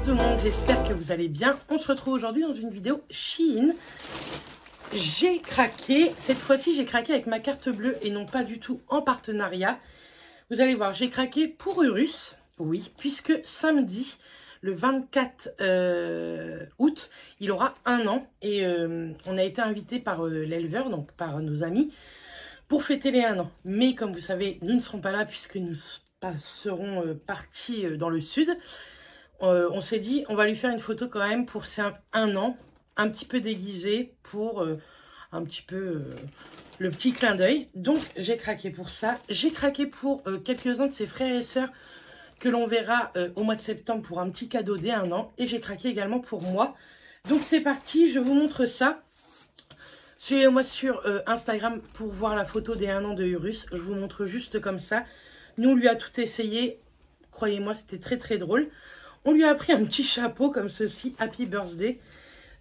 tout le monde, j'espère que vous allez bien. On se retrouve aujourd'hui dans une vidéo Shein. J'ai craqué, cette fois-ci j'ai craqué avec ma carte bleue et non pas du tout en partenariat. Vous allez voir, j'ai craqué pour Urus, oui, puisque samedi, le 24 août, il aura 1 an. Et on a été invité par l'éleveur, donc par nos amis, pour fêter les 1 an. Mais comme vous savez, nous ne serons pas là puisque nous serons partis dans le sud. On s'est dit, on va lui faire une photo quand même pour ses 1 an, un petit peu déguisé pour un petit peu le petit clin d'œil. Donc j'ai craqué pour ça. J'ai craqué pour quelques-uns de ses frères et sœurs que l'on verra au mois de septembre pour un petit cadeau des 1 an. Et j'ai craqué également pour moi. Donc c'est parti, je vous montre ça. Suivez-moi sur Instagram pour voir la photo des 1 an de Urus. Je vous montre juste comme ça. Nous, on lui a tout essayé. Croyez-moi, c'était très très drôle. On lui a pris un petit chapeau comme ceci, Happy Birthday.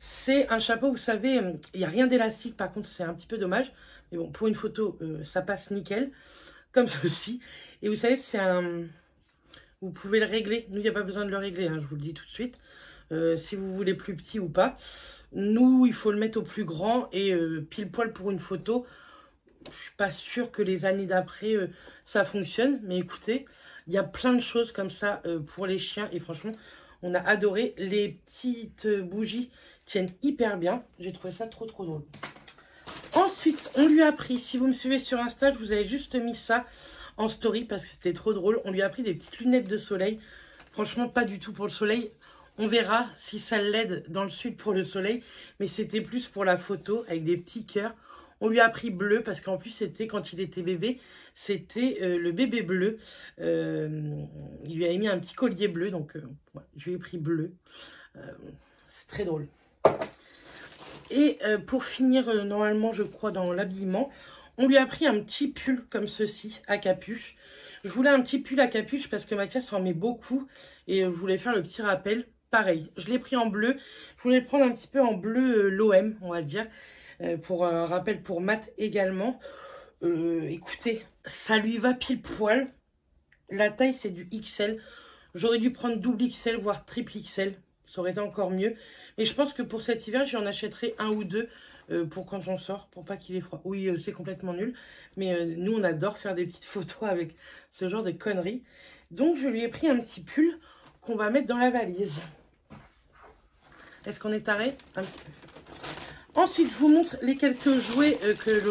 C'est un chapeau, vous savez, il n'y a rien d'élastique, par contre c'est un petit peu dommage. Mais bon, pour une photo, ça passe nickel, comme ceci. Et vous savez, c'est un... Vous pouvez le régler. Nous, il n'y a pas besoin de le régler, hein, je vous le dis tout de suite. Si vous voulez plus petit ou pas. Nous, il faut le mettre au plus grand et pile poil pour une photo. Je ne suis pas sûre que les années d'après, ça fonctionne. Mais écoutez, il y a plein de choses comme ça pour les chiens. Et franchement, on a adoré. Les petites bougies tiennent hyper bien. J'ai trouvé ça trop trop drôle. Ensuite, on lui a pris, si vous me suivez sur Insta, je vous avais juste mis ça en story parce que c'était trop drôle. On lui a pris des petites lunettes de soleil. Franchement, pas du tout pour le soleil. On verra si ça l'aide dans le sud pour le soleil. Mais c'était plus pour la photo avec des petits cœurs. On lui a pris bleu parce qu'en plus, c'était quand il était bébé, c'était le bébé bleu. Il lui avait mis un petit collier bleu, donc ouais, je lui ai pris bleu. C'est très drôle. Et pour finir, normalement, je crois, dans l'habillement, on lui a pris un petit pull comme ceci, à capuche. Je voulais un petit pull à capuche parce que Mathias en met beaucoup et je voulais faire le petit rappel. Pareil, je l'ai pris en bleu. Je voulais le prendre un petit peu en bleu l'OM, on va dire. Pour un rappel pour Matt également. Écoutez, ça lui va pile poil. La taille, c'est du XL. J'aurais dû prendre double XL, voire triple XL. Ça aurait été encore mieux. Mais je pense que pour cet hiver, j'en achèterai 1 ou 2 pour quand on sort, pour pas qu'il ait froid. Oui, c'est complètement nul. Mais nous, on adore faire des petites photos avec ce genre de conneries. Donc, je lui ai pris un petit pull qu'on va mettre dans la valise. Est-ce qu'on est taré? Un petit peu. Ensuite, je vous montre les quelques jouets que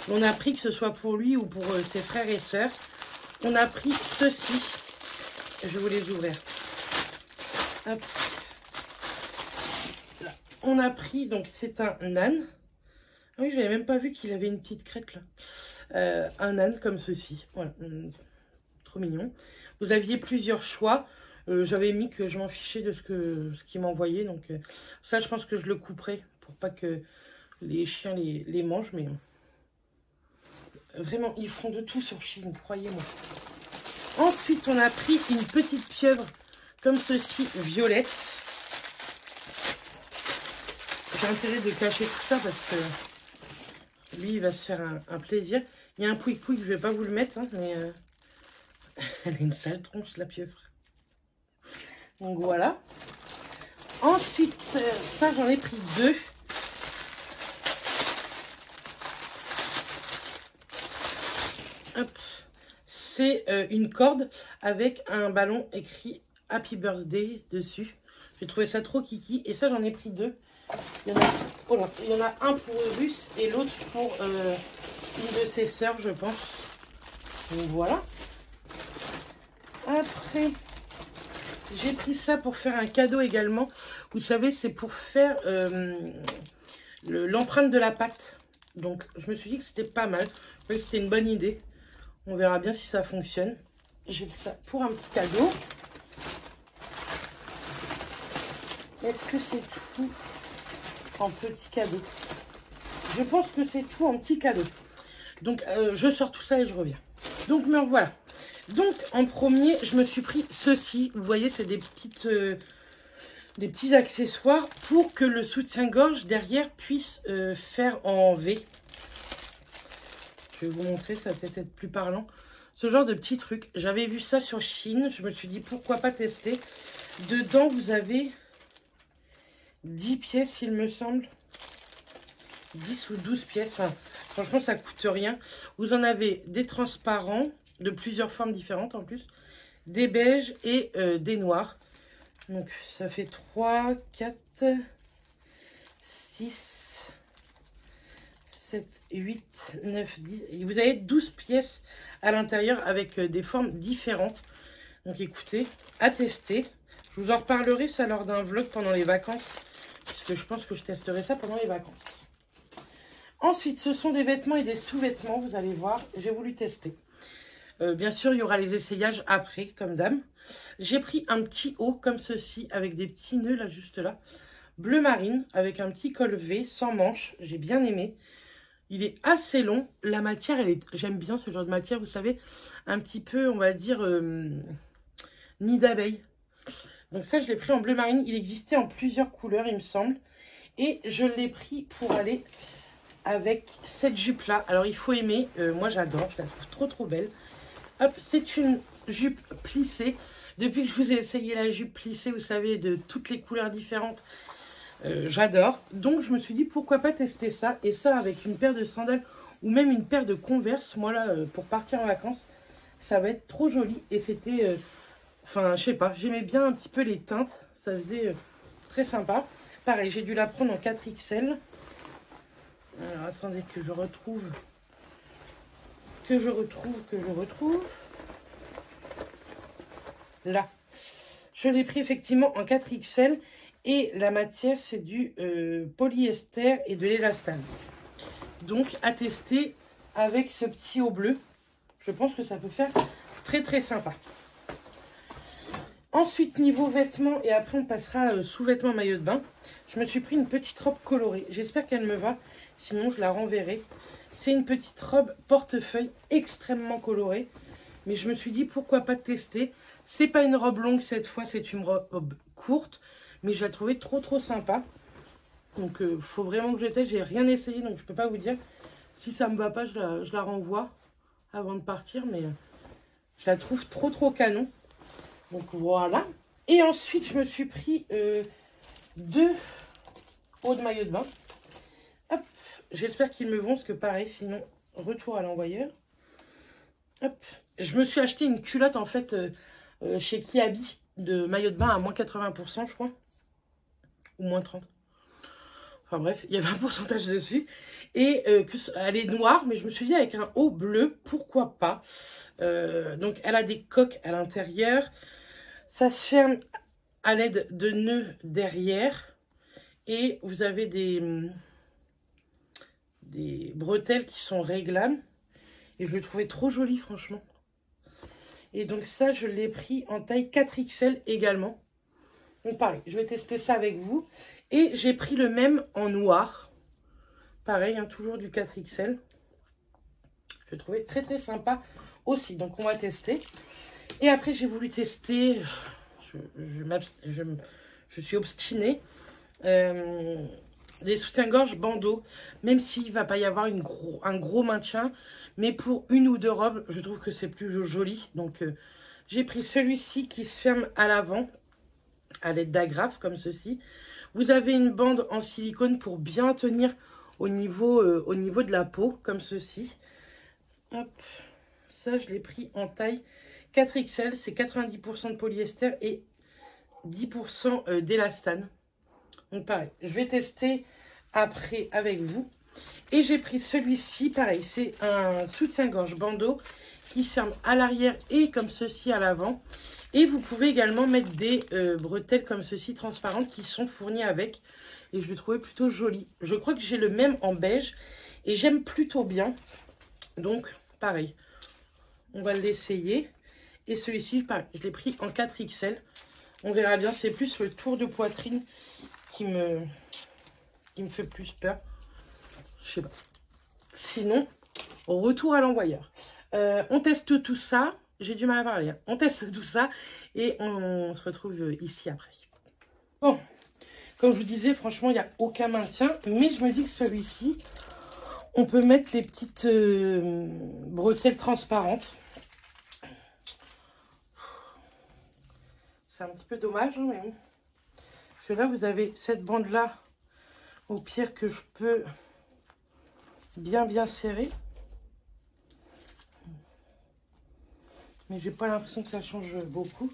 l'on a pris, que ce soit pour lui ou pour ses frères et sœurs. On a pris ceci. Je vais vous les ouvrir. Hop. Là. On a pris, donc c'est un âne. Ah oui, je n'avais même pas vu qu'il avait une petite crête là. Un âne comme ceci. Voilà. Trop mignon. Vous aviez plusieurs choix. J'avais mis que je m'en fichais de ce qu'il m'envoyait. Donc ça, je pense que je le couperai. Pour pas que les chiens les mangent, mais vraiment, ils font de tout sur Shein, croyez-moi. Ensuite, on a pris une petite pieuvre comme ceci, violette. J'ai intérêt de cacher tout ça parce que lui, il va se faire un plaisir. Il y a un pouic-pouic, je vais pas vous le mettre, hein, mais elle a une sale tronche, la pieuvre. Donc voilà. Ensuite, ça, j'en ai pris 2. C'est une corde avec un ballon écrit Happy Birthday dessus. J'ai trouvé ça trop kiki. Et ça, j'en ai pris 2. Il y en a un pour Urus et l'autre pour une de ses sœurs, je pense. Donc voilà. Après, j'ai pris ça pour faire un cadeau également. Vous savez, c'est pour faire l'empreinte de la patte. Donc, je me suis dit que c'était pas mal. C'était une bonne idée. On verra bien si ça fonctionne. J'ai fait ça pour un petit cadeau. Est-ce que c'est tout en petit cadeau? Je pense que c'est tout en petit cadeau. Donc, je sors tout ça et je reviens. Donc, me voilà. Donc, en premier, je me suis pris ceci. Vous voyez, c'est des petits accessoires pour que le soutien-gorge derrière puisse faire en V. Je vais vous montrer, ça va peut-être être plus parlant. Ce genre de petits trucs. J'avais vu ça sur Shein. Je me suis dit, pourquoi pas tester. Dedans, vous avez 10 pièces, il me semble. 10 ou 12 pièces. Enfin, franchement, ça coûte rien. Vous en avez des transparents de plusieurs formes différentes en plus. Des beiges et des noirs. Donc, ça fait 3, 4, 6, 7, 8, 9, 10. Et vous avez 12 pièces à l'intérieur avec des formes différentes. Donc, écoutez, à tester. Je vous en reparlerai ça lors d'un vlog pendant les vacances. Puisque je pense que je testerai ça pendant les vacances. Ensuite, ce sont des vêtements et des sous-vêtements. Vous allez voir, j'ai voulu tester. Bien sûr, il y aura les essayages après, comme d'hab. J'ai pris un petit haut comme ceci, avec des petits nœuds là, juste là. Bleu marine, avec un petit col V, sans manches. J'ai bien aimé. Il est assez long. La matière, j'aime bien ce genre de matière, vous savez. Un petit peu, on va dire, nid d'abeille. Donc ça, je l'ai pris en bleu marine. Il existait en plusieurs couleurs, il me semble. Et je l'ai pris pour aller avec cette jupe-là. Alors, il faut aimer. Moi, j'adore. Je la trouve trop, trop belle. Hop, c'est une jupe plissée. Depuis que je vous ai essayé la jupe plissée, vous savez, de toutes les couleurs différentes, j'adore. Donc, je me suis dit, pourquoi pas tester ça. Et ça, avec une paire de sandales ou même une paire de Converse. Moi, là, pour partir en vacances, ça va être trop joli. Et c'était... Enfin, je sais pas, j'aimais bien un petit peu les teintes. Ça faisait très sympa. Pareil, j'ai dû la prendre en 4XL. Alors, attendez que je retrouve. Là. Je l'ai pris effectivement en 4XL. Et la matière, c'est du polyester et de l'élastane. Donc, à tester avec ce petit haut bleu. Je pense que ça peut faire très, très sympa. Ensuite, niveau vêtements, et après on passera sous-vêtements maillot de bain. Je me suis pris une petite robe colorée. J'espère qu'elle me va, sinon je la renverrai. C'est une petite robe portefeuille extrêmement colorée. Mais je me suis dit, pourquoi pas tester. C'est pas une robe longue cette fois, c'est une robe courte. Mais je la trouvais trop trop sympa. Donc, faut vraiment que je teste. J'ai rien essayé, donc je peux pas vous dire. Si ça me va pas, je la renvoie avant de partir. Mais je la trouve trop trop canon. Donc voilà. Et ensuite, je me suis pris 2 hauts de maillot de bain. Hop. J'espère qu'ils me vont, parce que pareil, sinon, retour à l'envoyeur. Hop. Je me suis acheté une culotte, en fait, chez Kiabi, de maillot de bain à moins 80%, je crois. Ou moins 30%. Enfin bref, il y avait un pourcentage dessus. Et elle est noire, mais je me suis dit, avec un haut bleu, pourquoi pas. Donc, elle a des coques à l'intérieur. Ça se ferme à l'aide de nœuds derrière. Et vous avez des bretelles qui sont réglables. Et je le trouvais trop joli, franchement. Et donc ça, je l'ai pris en taille 4XL également. Donc pareil, je vais tester ça avec vous. Et j'ai pris le même en noir. Pareil, hein, toujours du 4XL. Je le trouvais très très sympa aussi. Donc on va tester. Et après, j'ai voulu tester, je suis obstinée, des soutiens-gorge bandeaux, même s'il ne va pas y avoir un gros maintien, mais pour une ou deux robes, je trouve que c'est plus joli. Donc, j'ai pris celui-ci qui se ferme à l'avant, à l'aide d'agrafes, comme ceci. Vous avez une bande en silicone pour bien tenir au niveau de la peau, comme ceci. Hop, ça, je l'ai pris en taille 4XL, c'est 90% de polyester et 10% d'élastane. Donc pareil, je vais tester après avec vous. Et j'ai pris celui-ci, pareil, c'est un soutien-gorge bandeau qui se ferme à l'arrière et comme ceci à l'avant. Et vous pouvez également mettre des bretelles comme ceci, transparentes, qui sont fournies avec. Et je le trouvais plutôt joli. Je crois que j'ai le même en beige et j'aime plutôt bien. Donc, pareil, on va l'essayer. Et celui-ci, je l'ai pris en 4XL. On verra bien, c'est plus le tour de poitrine qui me fait plus peur. Je sais pas. Sinon, retour à l'envoyeur. On teste tout ça. J'ai du mal à parler. Hein. On teste tout ça et on se retrouve ici après. Bon, comme je vous disais, franchement, il n'y a aucun maintien. Mais je me dis que celui-ci, on peut mettre les petites bretelles transparentes. C'est un petit peu dommage, hein, mais bon. Parce que là, vous avez cette bande-là, au pire, que je peux bien serrer. Mais j'ai pas l'impression que ça change beaucoup.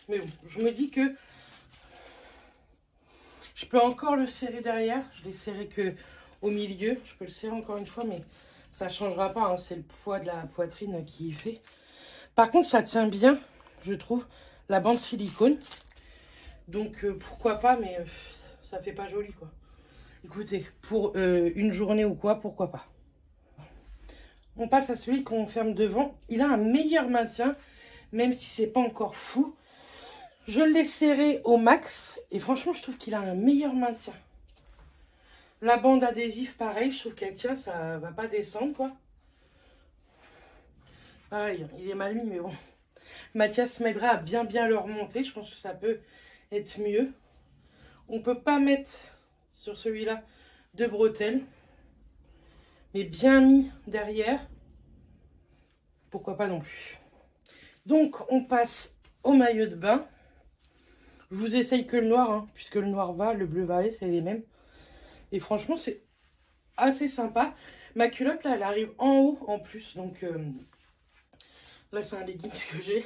Mais bon, je me dis que je peux encore le serrer derrière. Je l'ai serré que au milieu. Je peux le serrer encore une fois, mais ça ne changera pas. Hein. C'est le poids de la poitrine qui y fait. Par contre, ça tient bien, je trouve, la bande silicone. Donc, pourquoi pas, mais ça fait pas joli, quoi. Écoutez, pour une journée ou quoi, pourquoi pas. On passe à celui qu'on ferme devant. Il a un meilleur maintien, même si c'est pas encore fou. Je l'ai serré au max et franchement, je trouve qu'il a un meilleur maintien. La bande adhésive, pareil, je trouve qu'elle tient, ça va pas descendre, quoi. Pareil, il est mal mis, mais bon. Mathias m'aidera à bien le remonter. Je pense que ça peut être mieux. On peut pas mettre sur celui-là de bretelles, mais bien mis derrière. Pourquoi pas non plus. Donc, on passe au maillot de bain. Je vous essaye que le noir, hein, puisque le noir va, le bleu va aller, c'est les mêmes. Et franchement, c'est assez sympa. Ma culotte, là, elle arrive en haut en plus. Donc, là, c'est un leggings que j'ai.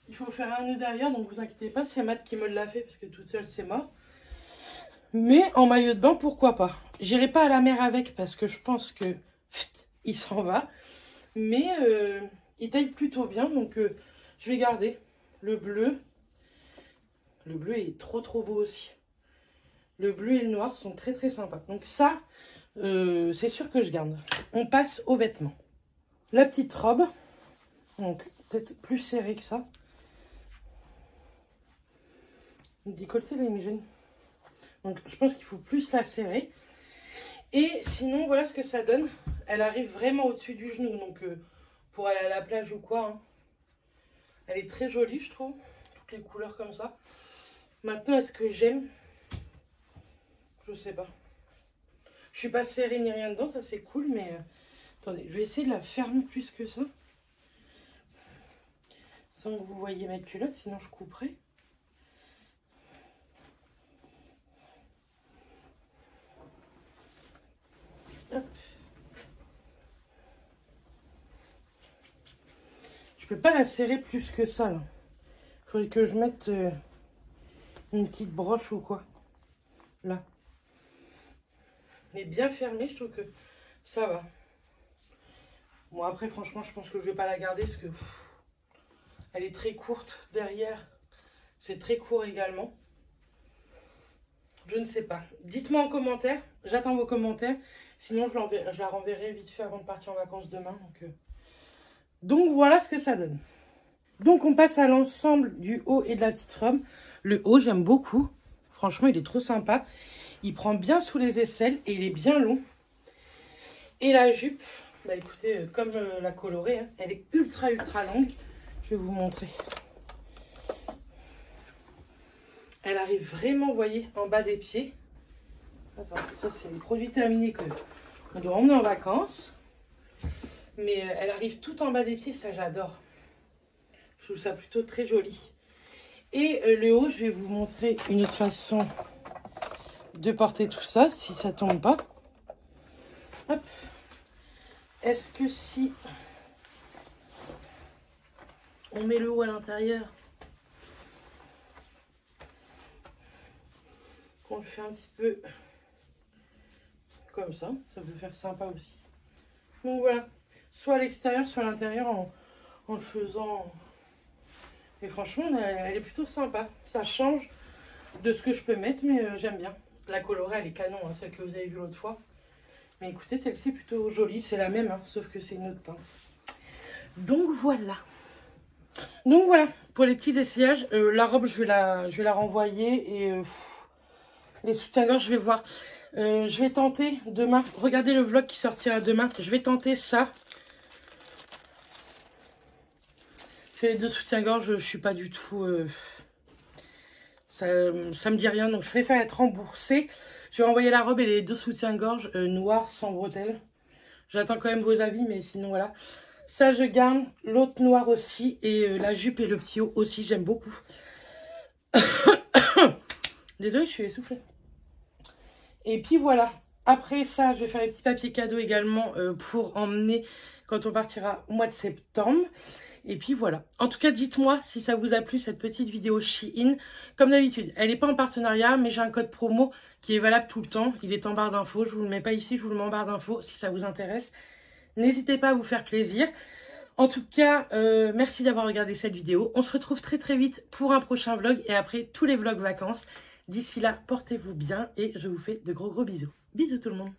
Il faut faire un nœud derrière, donc vous inquiétez pas, c'est Matt qui me l'a fait, parce que toute seule, c'est mort. Mais en maillot de bain, pourquoi pas. J'irai pas à la mer avec, parce que je pense que il s'en va. Mais il taille plutôt bien, donc je vais garder le bleu. Le bleu est trop beau aussi. Le bleu et le noir sont très sympas. Donc ça, c'est sûr que je garde. On passe aux vêtements. La petite robe. Donc peut-être plus serrée que ça. Le décolleté là, il me gêne. Donc je pense qu'il faut plus la serrer. Et sinon, voilà ce que ça donne. Elle arrive vraiment au-dessus du genou. Donc pour aller à la plage ou quoi. Hein. Elle est très jolie, je trouve. Toutes les couleurs comme ça. Maintenant, est-ce que j'aime? Je sais pas. Je suis pas serrée ni rien dedans, ça c'est cool, mais attendez, je vais essayer de la fermer plus que ça. Sans que vous voyez ma culotte, sinon je couperai. Hop. Je peux pas la serrer plus que ça, là. Il faudrait que je mette une petite broche ou quoi. Là. Mais bien fermée, je trouve que ça va. Bon, après, franchement, je pense que je vais pas la garder parce que elle est très courte derrière. C'est très court également. Je ne sais pas. Dites-moi en commentaire. J'attends vos commentaires. Sinon, je la renverrai vite fait avant de partir en vacances demain. Donc voilà ce que ça donne. Donc, on passe à l'ensemble du haut et de la petite robe. Le haut, j'aime beaucoup. Franchement, il est trop sympa. Il prend bien sous les aisselles et il est bien long. Et la jupe, bah écoutez, comme la colorée, hein, elle est ultra longue. Je vais vous montrer. Elle arrive vraiment, vous voyez, en bas des pieds. Attends, ça c'est le produit terminé qu'on doit emmener en vacances. Mais elle arrive tout en bas des pieds, ça j'adore. Je trouve ça plutôt très joli. Et le haut, je vais vous montrer une autre façon de porter tout ça, si ça tombe pas. Hop. Est-ce que si on met le haut à l'intérieur, qu'on le fait un petit peu comme ça peut faire sympa aussi. Donc voilà, soit à l'extérieur, soit à l'intérieur en le faisant. Et franchement, elle est plutôt sympa. Ça change de ce que je peux mettre, mais j'aime bien. La colorée, elle est canon, hein, celle que vous avez vue l'autre fois. Mais écoutez, celle-ci est plutôt jolie. C'est la même, hein, sauf que c'est une autre teinte. Donc voilà. Donc voilà, pour les petits essayages. La robe, je vais la renvoyer. Et les soutiens-gorge, je vais voir. Je vais tenter demain. Regardez le vlog qui sortira demain. Je vais tenter ça. Parce que les deux soutiens-gorge, je suis pas du tout... Ça me dit rien, donc je préfère être remboursée. Je vais envoyer la robe et les deux soutiens-gorge noirs sans bretelles. J'attends quand même vos avis, mais sinon voilà. Ça, je garde. L'autre noir aussi. Et la jupe et le petit haut aussi, j'aime beaucoup. Désolée, je suis essoufflée. Et puis voilà. Après ça, je vais faire les petits papiers cadeaux également pour emmener quand on partira au mois de septembre. Et puis voilà. En tout cas, dites-moi si ça vous a plu cette petite vidéo Shein. Comme d'habitude, elle n'est pas en partenariat, mais j'ai un code promo qui est valable tout le temps. Il est en barre d'infos. Je ne vous le mets pas ici, je vous le mets en barre d'infos si ça vous intéresse. N'hésitez pas à vous faire plaisir. En tout cas, merci d'avoir regardé cette vidéo. On se retrouve très très vite pour un prochain vlog et après tous les vlogs vacances. D'ici là, portez-vous bien et je vous fais de gros bisous. Bisous tout le monde.